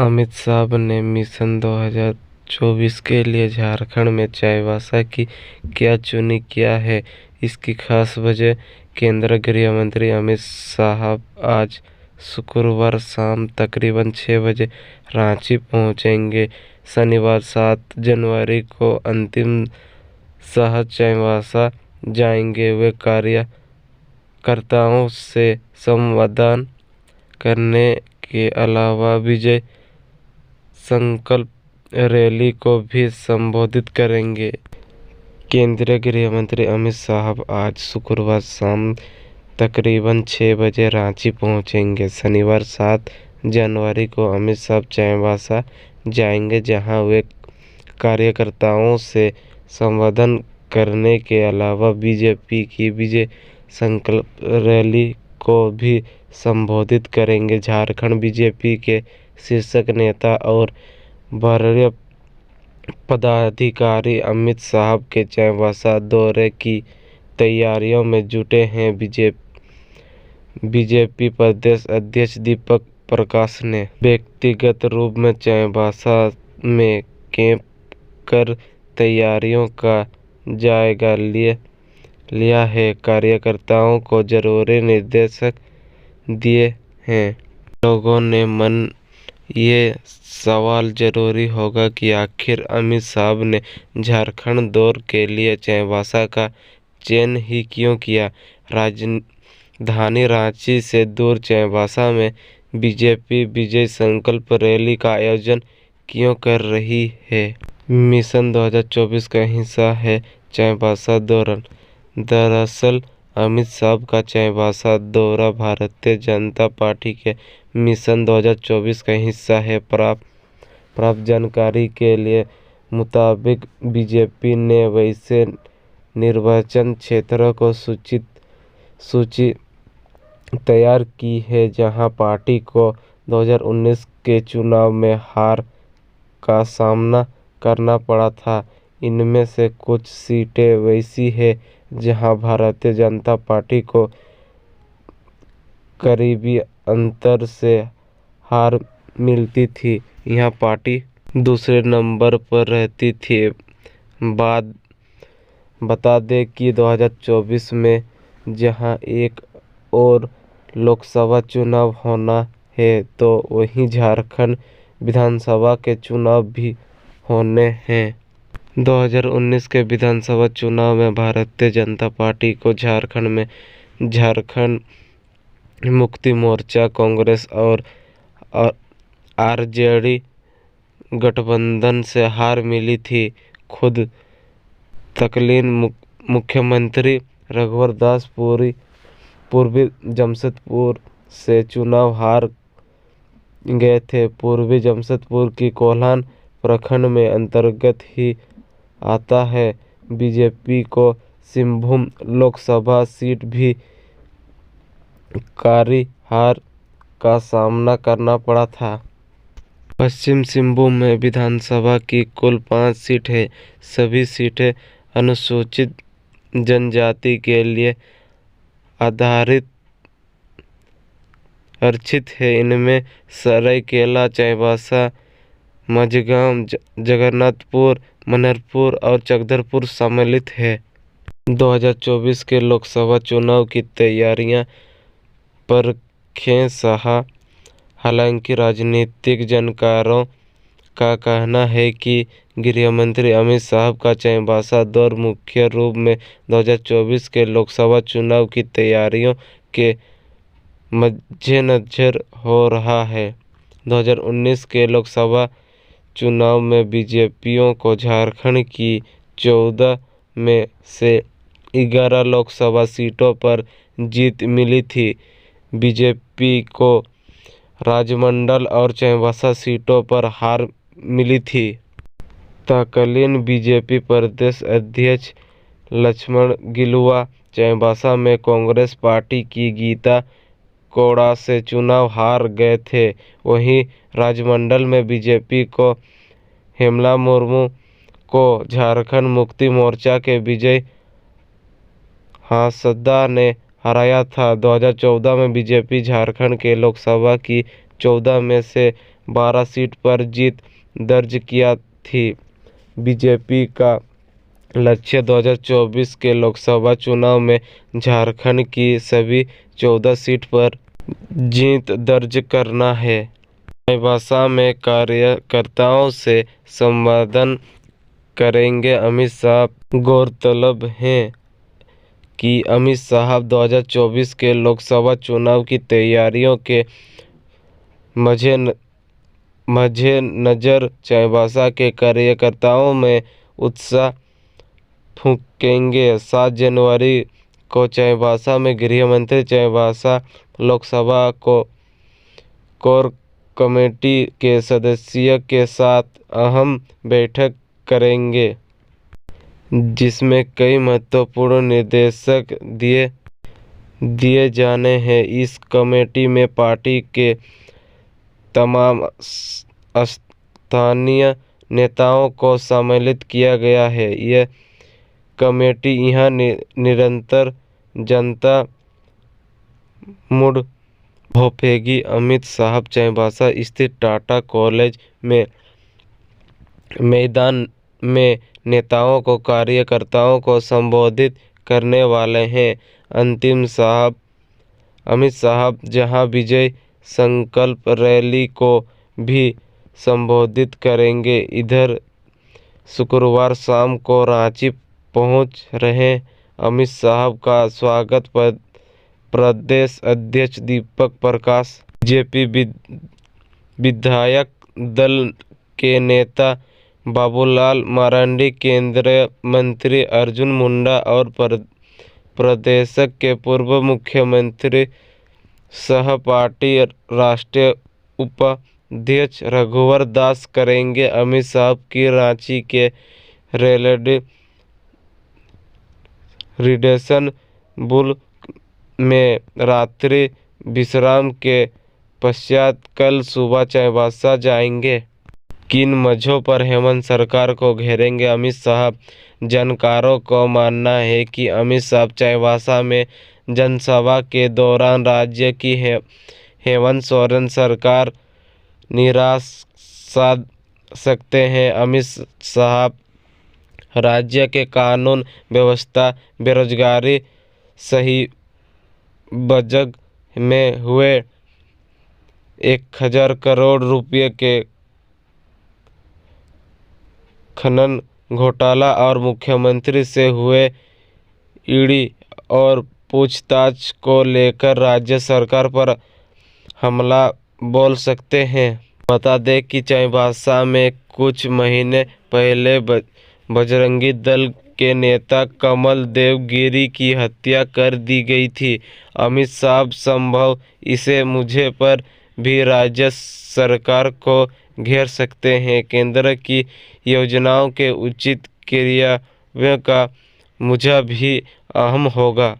अमित शाह ने मिशन 2024 के लिए झारखंड में चाईबासा की क्या चुनी किया है, इसकी खास वजह। केंद्रीय गृह मंत्री अमित शाह आज शुक्रवार शाम तकरीबन 6 बजे रांची पहुंचेंगे। शनिवार 7 जनवरी को अंतिम शाह चाईबासा जाएंगे। वे कार्यकर्ताओं से संवाद करने के अलावा विजय संकल्प रैली को भी संबोधित करेंगे। केंद्रीय गृह मंत्री अमित शाह आज शुक्रवार शाम तकरीबन 6 बजे रांची पहुंचेंगे। शनिवार 7 जनवरी को अमित शाह चाईबासा जाएंगे, जहां वे कार्यकर्ताओं से संबोधन करने के अलावा बीजेपी की विजय संकल्प रैली को भी संबोधित करेंगे। झारखंड बीजेपी के शीर्ष नेता और वरीय पदाधिकारी अमित शाह के चाईबासा दौरे की तैयारियों में जुटे हैं। बीजेपी प्रदेश अध्यक्ष दीपक प्रकाश ने व्यक्तिगत रूप में चाईबासा में कैंप कर तैयारियों का जायजा लिया है। कार्यकर्ताओं को जरूरी निर्देश दिए हैं। लोगों ने मन ये सवाल जरूरी होगा कि आखिर अमित शाह ने झारखंड दौरे के लिए चाईबासा का चयन ही क्यों किया। राजधानी रांची से दूर चाईबासा में बीजेपी विजय संकल्प रैली का आयोजन क्यों कर रही है। मिशन 2024 का हिस्सा है चाईबासा दौरा। दरअसल अमित शाह का चाईबासा दौरा भारतीय जनता पार्टी के मिशन 2024 का हिस्सा है। प्राप्त जानकारी के मुताबिक बीजेपी ने वैसे निर्वाचन क्षेत्रों को सूची तैयार की है जहां पार्टी को 2019 के चुनाव में हार का सामना करना पड़ा था। इनमें से कुछ सीटें वैसी हैं जहां भारतीय जनता पार्टी को करीबी अंतर से हार मिलती थी। यहां पार्टी दूसरे नंबर पर रहती थी। बता दें कि 2024 में जहां एक और लोकसभा चुनाव होना है, तो वहीं झारखंड विधानसभा के चुनाव भी होने हैं। 2019 के विधानसभा चुनाव में भारतीय जनता पार्टी को झारखंड में झारखंड मुक्ति मोर्चा, कांग्रेस और आरजेडी गठबंधन से हार मिली थी। खुद तत्कालीन मुख्यमंत्री रघुवर दास पूर्वी जमशेदपुर से चुनाव हार गए थे। पूर्वी जमशेदपुर की कोल्हान प्रखंड में अंतर्गत ही आता है। बीजेपी को सिंहभूम लोकसभा सीट भी कारी हार का सामना करना पड़ा था। पश्चिम सिंहभूम में विधानसभा की कुल 5 सीटें हैं। सभी सीटें अनुसूचित जनजाति के लिए आरक्षित है। इनमें सरायकेला, चाईबासा, मझगांव, जगन्नाथपुर, मनहरपुर और चक्रधरपुर सम्मिलित है। 2024 के लोकसभा चुनाव की तैयारियां पर शाह। हालांकि राजनीतिक जानकारों का कहना है कि गृह मंत्री अमित शाह का चाईबासा दौरा मुख्य रूप में 2024 के लोकसभा चुनाव की तैयारियों के मद्देनजर हो रहा है। 2019 के लोकसभा चुनाव में बीजेपी को झारखंड की 14 में से 11 लोकसभा सीटों पर जीत मिली थी। बीजेपी को राजमंडल और चाईबासा सीटों पर हार मिली थी। तत्कालीन बीजेपी प्रदेश अध्यक्ष लक्ष्मण गिलुआ चाईबासा में कांग्रेस पार्टी की गीता कोड़ा से चुनाव हार गए थे। वहीं राजमंडल में बीजेपी को हेमला मुर्मू को झारखंड मुक्ति मोर्चा के विजय हांसदा ने हराया था। 2014 में बीजेपी झारखंड के लोकसभा की 2014 में से 12 सीट पर जीत दर्ज किया थी। बीजेपी का लक्ष्य 2024 के लोकसभा चुनाव में झारखंड की सभी 14 सीट पर जीत दर्ज करना है। चाईबासा में कार्यकर्ताओं से संवाद करेंगे अमित शाह। गौरतलब है कि अमित शाह 2024 के लोकसभा चुनाव की तैयारियों के मद्देनजर चाईबासा के कार्यकर्ताओं में उत्साह फूंकेंगे। 7 जनवरी को चाईबासा में गृह मंत्री चाईबासा लोकसभा कोर कमेटी के सदस्यों के साथ अहम बैठक करेंगे, जिसमें कई महत्वपूर्ण निर्देश दिए जाने हैं। इस कमेटी में पार्टी के तमाम स्थानीय नेताओं को सम्मिलित किया गया है। यह कमेटी यहां निरंतर जनता मुड़ भोपेगी। अमित शाह चाईबासा स्थित टाटा कॉलेज में मैदान में नेताओं को कार्यकर्ताओं को संबोधित करने वाले हैं। अमित शाह जहां विजय संकल्प रैली को भी संबोधित करेंगे। इधर शुक्रवार शाम को रांची पहुंच रहे अमित शाह का स्वागत प्रदेश अध्यक्ष दीपक प्रकाश, बीजेपी विधायक दल के नेता बाबूलाल मरांडी, केंद्रीय मंत्री अर्जुन मुंडा और प्रदेश के पूर्व मुख्यमंत्री सह पार्टी राष्ट्रीय उपाध्यक्ष रघुवर दास करेंगे। अमित शाह की रांची के रेडिसन बुल में रात्रि विश्राम के पश्चात कल सुबह चाईबासा जाएंगे। किन मज़ों पर हेमंत सरकार को घेरेंगे अमित शाह? जानकारों का मानना है कि अमित शाह चाईबासा में जनसभा के दौरान राज्य की हेमंत सोरेन सरकार निराश साध सकते हैं। अमित शाह राज्य के कानून व्यवस्था, बेरोजगारी सहित बजट में हुए 1000 करोड़ रुपये के खनन घोटाला और मुख्यमंत्री से हुए ईडी और पूछताछ को लेकर राज्य सरकार पर हमला बोल सकते हैं। बता दें कि चाईबासा में कुछ महीने पहले बजरंगी दल के नेता कमल देव गिरी की हत्या कर दी गई थी। अमित शाह संभव इसे मुझे पर भी राज्य सरकार को घेर सकते हैं। केंद्र की योजनाओं के उचित क्रियान्वयन का मुझे भी अहम होगा।